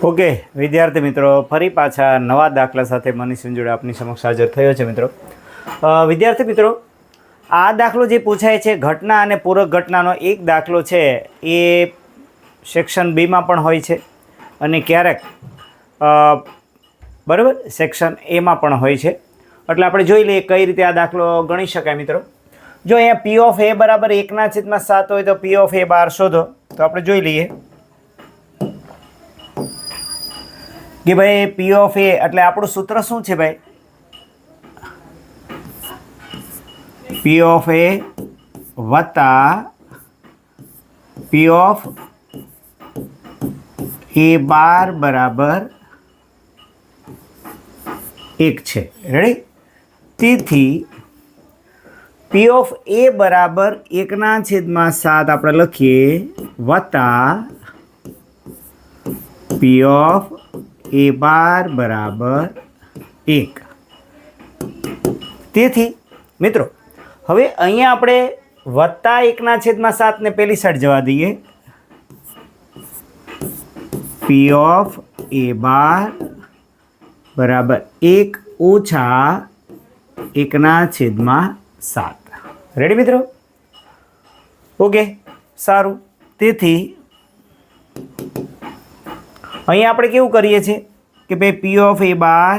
Okay વિદ્યાર્થી મિત્રો, ફરી પાછા નવા દાખલા સાથે મનીષ જોડે આપની સમક્ષ હાજર થયો છે મિત્રો. વિદ્યાર્થી મિત્રો, આ દાખલો જે પૂછાય છે ઘટના અને પૂરક ઘટનાનો એક દાખલો છે એ સેક્શન બીમાં પણ હોય છે અને ક્યારેક બરાબર સેક્શન એમાં પણ હોય છે. એટલે આપણે જોઈ લઈએ કઈ રીતે આ દાખલો ગણી શકાય મિત્રો. જો અહીંયા પી ઓફ એ બરાબર 1/7 હોય તો પી ઓફ એ બાર શોધો. તો આપણે જોઈ લઈએ કે ભાઈ પી ઓફ એ એટલે આપણું સૂત્ર શું છે ભાઈ? પી ઓફ એ વત્તા પી ઓફ એ બાર બરાબર 1 છે. રેડી? તેથી પી ઓફ એ બરાબર 1/7 આપણે લખીએ વત્તા પી ઓફ એ બાર બરાબર 1. તેથી મિત્રો હવે અહીંયા આપણે વત્તા 1/7 ને પેલી સાઈડ જવા દઈએ. પી ઓફ એ બાર બરાબર 1 ઓછા 1/7. રેડી મિત્રો? ઓકે, સારું. તેથી અહીંયા આપણે કેવું કરીએ છીએ કે ભાઈ પી ઓફ એ બાર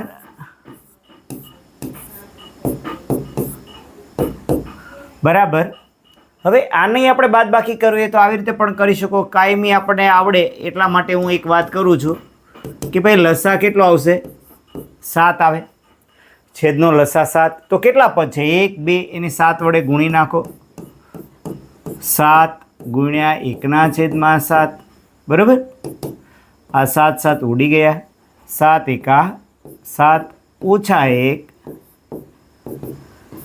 બરાબર, હવે આને આપણે બાદબાકી કરવી તો આવી રીતે પણ કરી શકો. કાયમી આપણને આવડે એટલા માટે હું એક વાત કરું છું કે ભાઈ લસા કેટલો આવશે? 7 આવે. છેદનો લસા 7. તો કેટલા પદ છે? 1 2 એને 7 વડે ગુણી નાખો. 7 ગુણ્યા 1/7 બરાબર. આ 7 7 ઉડી ગયા. 7 એકા 7 ઓછા 1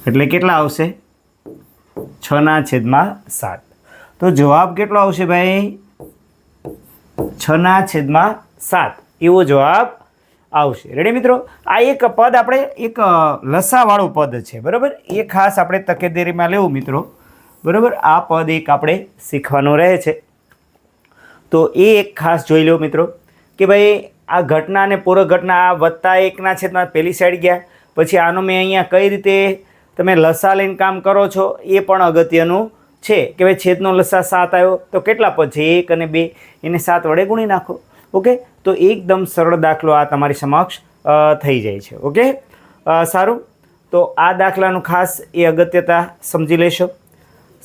એટલે કેટલા આવશે? 6/7. તો જવાબ કેટલો આવશે ભાઈ? 6/7 એવો જવાબ આવશે. રેડી મિત્રો? આ એક પદ આપણે એક લસાવાળું પદ છે બરાબર, એ ખાસ આપણે તકેદારીમાં લેવું મિત્રો બરાબર. આ પદ એક આપણે શીખવાનું રહે છે તો એ એક ખાસ જોઈ લો મિત્રો કે ભાઈ આ ઘટના અને પૂરક ઘટના આ વત્તા 1/7 પેલી સાઈડ ગયા. પછી આનો મેં અહીંયા કઈ રીતે તમે લસા લઈને કામ કરો છો એ પણ અગત્યનું છે કે ભાઈ છેદનો લસા 7 આવ્યો તો કેટલા પદ છે? 1 અને 2 એને 7 વડે ગુણી નાખો. ઓકે, તો એકદમ સરળ દાખલો આ તમારી સમક્ષ થઈ જાય છે. ઓકે, સારું. તો આ દાખલાનું ખાસ એ અગત્યતા સમજી લેશો.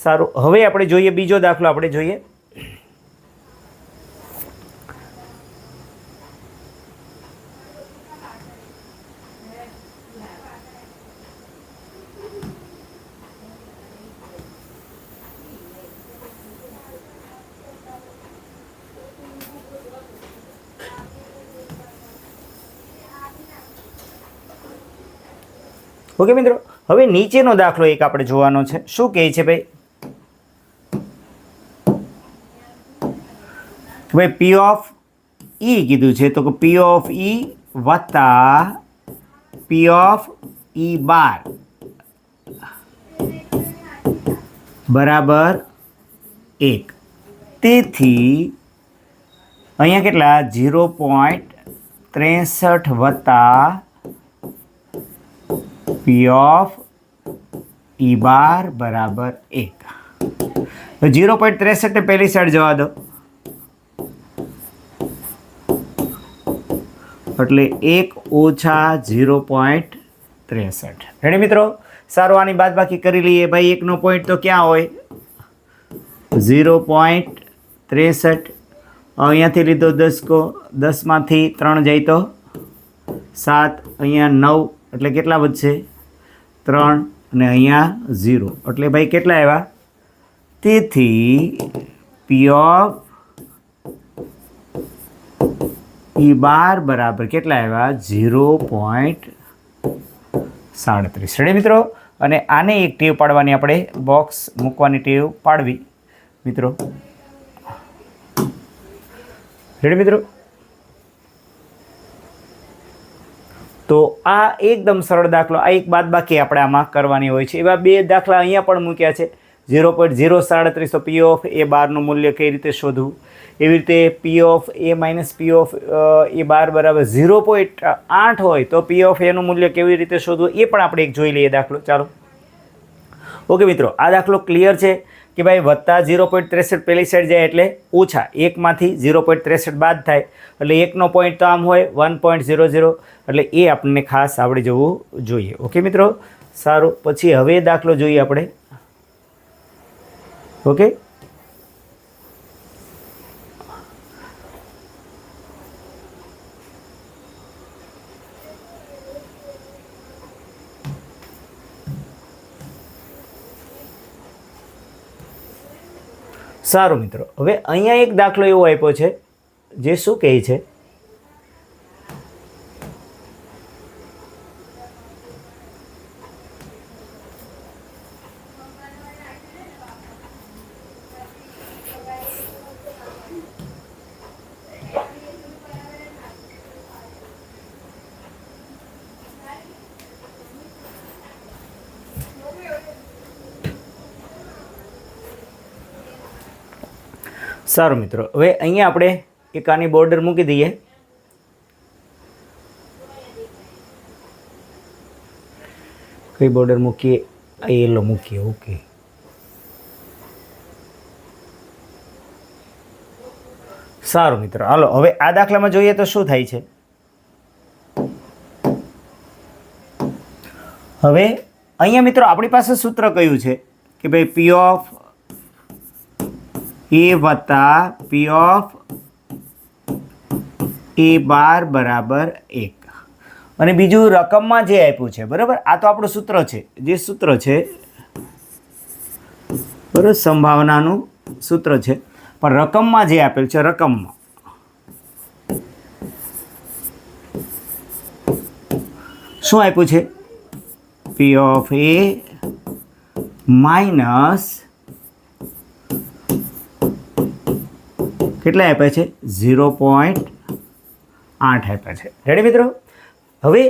સારું, હવે આપણે જોઈએ બીજો દાખલો. આપણે જોઈએ ઓકે મિત્રો, હવે નીચેનો દાખલો એક આપણે જોવાનો છે. શું કહે છે ભાઈ? ભાઈ પી ઓફ ઈ કીધું છે તો પી ઓફ ઈ વત્તા પી ઓફ ઈ બાર બરાબર 1. તેથી અહીંયા કેટલા? 0.63 વત્તા પી ઓફ ઈ બાર બરાબર 1. 0.63 પહેલી સાઈડ જવા દો એટલે 1 ઓછા 0.63. રેડી મિત્રો? સારું, આની બાદબાકી કરી લઈએ. ભાઈ એકનો પોઈન્ટ તો ક્યાં હોય? 0.63. અહીંયાથી લીધો 10 10માંથી 3 જાય તો 7. અહીંયા 9 એટલે કેટલા વધશે? 3 અને અહીંયા 0 એટલે ભાઈ કેટલા આવ્યા? તેથી પી ઓફ ઈ બાર બરાબર કેટલા આવ્યા? 0.37. રેડી મિત્રો? અને આને એક ટેવ પાડવાની, આપણે બોક્સ મૂકવાની ટેવ પાડવી મિત્રો. રેડી મિત્રો? તો આ એકદમ સરળ દાખલો. આ એક બાદબાકી આપણે આમાં કરવાની હોય છે. એવા 2 દાખલા અહીંયા પણ મૂક્યા છે 0.037, તો પી ઓફ એ બારનું મૂલ્ય કઈ રીતે શોધવું? એવી રીતે P of A minus P of A bar બરાબર 0.8 હોય તો પી ઓફ એનું મૂલ્ય કેવી રીતે શોધવું એ પણ આપણે એક જોઈ લઈએ દાખલો. ચાલો ઓકે મિત્રો, આ દાખલો ક્લિયર છે કે ભાઈ વત્તા 0.63 પેલી સાઈડ જાય એટલે ઓછા 1માંથી 0.63 બાદ થાય એટલે 1નો પોઈન્ટ તો આમ હોય 1.00, એટલે એ આપણને ખાસ આવડી જવું જોઈએ. ઓકે મિત્રો, સારું. પછી હવે દાખલો જોઈએ આપણે. ઓકે, સારું મિત્રો, હવે અહીંયા એક દાખલો એવો આપ્યો છે જે શું કહે છે, સારું મિત્રો, હવે અહીંયા આપણે એક આની બોર્ડર મૂકી દઈએ. કઈ બોર્ડર મૂકીએ? આ યેલો મૂકીએ. ઓકે, સારું મિત્રો, હાલો હવે આ દાખલામાં જોઈએ તો શું થાય છે. હવે અહીંયા મિત્રો આપણી પાસે સૂત્ર કયું છે કે ભાઈ પી ઓફ એ વત્તા પી ઓફ એ બાર બરાબર 1, અને બીજું રકમમાં જે આપ્યું છે, બરાબર, આ તો આપણું સૂત્ર છે, જે સૂત્ર છે બરાબર, સંભાવનાનું સૂત્ર છે, પણ રકમમાં જે આપેલ છે, રકમમાં શું આપ્યું છે? પી ઓફ એ માઇનસ કેટલા આપ્યા છે? 0.8 આપ્યા છે. રેડી મિત્રો? હવે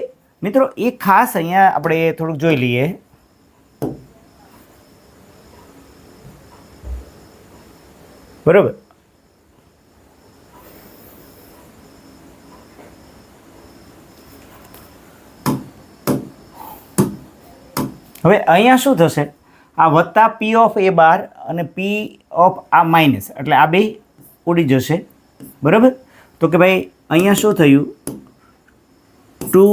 મિત્રો એ ખાસ અહીંયા આપણે થોડુંક જોઈ લઈએ. બરાબર, હવે અહીંયા શું થશે? આ વત્તા પી ઓફ એ બાર અને પી ઓફ આ માઇનસ, એટલે આ બે ઉડી જશે. બરાબર, તો કે ભાઈ અહીંયા શું થયું? 2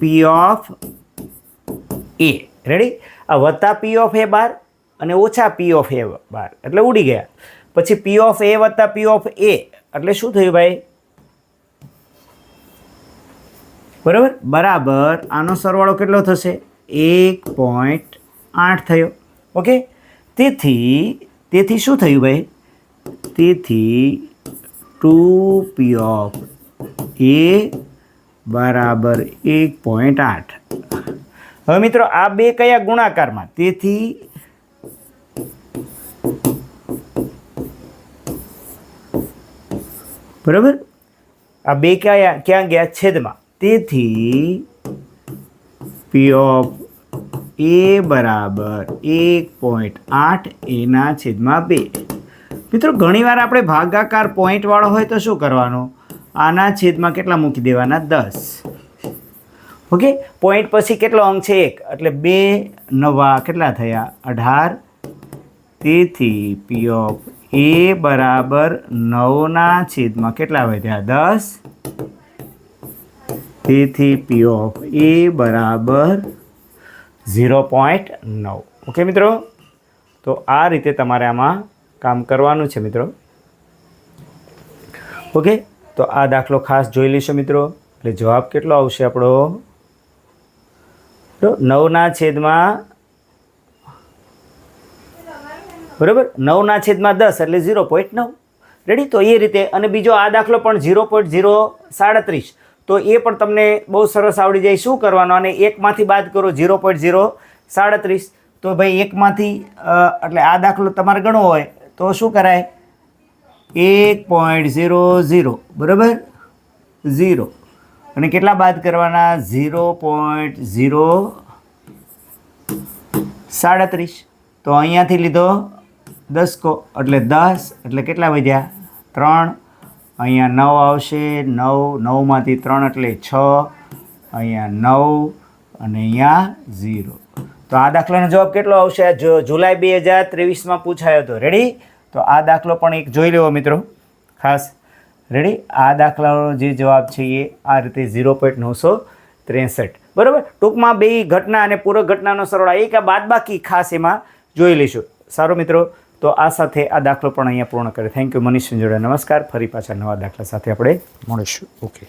પી ઓફ એ. રેડી? આ વત્તા પી ઓફ એ બાર અને ઓછા પી ઓફ એ બાર એટલે ઉડી ગયા. પછી પી ઓફ એ વત્તા પી ઓફ એ એટલે શું થયું ભાઈ? બરાબર, બરાબર આનો સરવાળો કેટલો થશે? 1.8 થયો. ઓકે, તેથી શું થયું ભાઈ? તેથી 2 પી ઓફ એ બરાબર 1.8. હવે મિત્રો આ બે કયા ગુણાકારમાં? તેથી બરાબર, આ બે ક્યાં ગયા? છેદમાં. તેથી પી ઓફ એ બરાબર 1.8 એના છેદમાં 2. મિત્રો ઘણીવાર આપણે ભાગાકાર પોઈન્ટવાળો હોય તો શું કરવાનું? આના છેદમાં કેટલા મૂકી દેવાના? 10. ઓકે, પોઈન્ટ પછી કેટલો અંક છે? 1, એટલે 2 નવા કેટલા થયા? 18. તેથી પી ઓફ એ બરાબર 9ના છેદમાં કેટલા વધ્યા? 10. તેથી પી ઓફ એ બરાબર 0.9. ઓકે મિત્રો, તો આ રીતે તમારે આમાં કામ કરવાનું છે મિત્રો. ઓકે, તો આ દાખલો ખાસ જોઈ લેશો મિત્રો. એટલે જવાબ કેટલો આવશે આપણો? 9ના છેદમાં બરાબર 9ના છેદમાં 10 એટલે 0.9. રેડી? તો એ રીતે. અને બીજો આ દાખલો પણ 0.037, તો એ પણ તમને બહુ સરસ આવડી જાય. શું કરવાનું? અને 1માંથી બાદ કરો 0.037, તો ભાઈ 1માંથી એટલે આ દાખલો તમારે ગણવો હોય તો શું કરાય? 1.00 બરાબર 0, અને કેટલા બાદ કરવાના? 0.037. તો અહીંયાથી લીધો 10 એટલે 10 એટલે કેટલા વધ્યા 3. અહીંયા 9 આવશે, 9 માંથી 3 એટલે 6, અહીંયા 9 અને અહીંયા 0. તો આ દાખલાનો જવાબ કેટલો આવશે? જુલાઈ 2023માં પૂછાયો હતો. રેડી? તો આ દાખલો પણ એક જોઈ લેવો મિત્રો ખાસ. રેડી? આ દાખલાનો જે જવાબ છે એ આ રીતે 0.963. બરાબર. ટૂંકમાં બે ઘટના અને પૂરક ઘટનાનો સરવાળો એક આ બાદબાકી ખાસ એમાં જોઈ લઈશું. સારું મિત્રો, તો આ સાથે આ દાખલો પણ અહીંયા પૂર્ણ કરે. Thank you. મનીષ જોડે નમસ્કાર. ફરી પાછા નવા દાખલા સાથે આપણે મળીશું. ઓકે.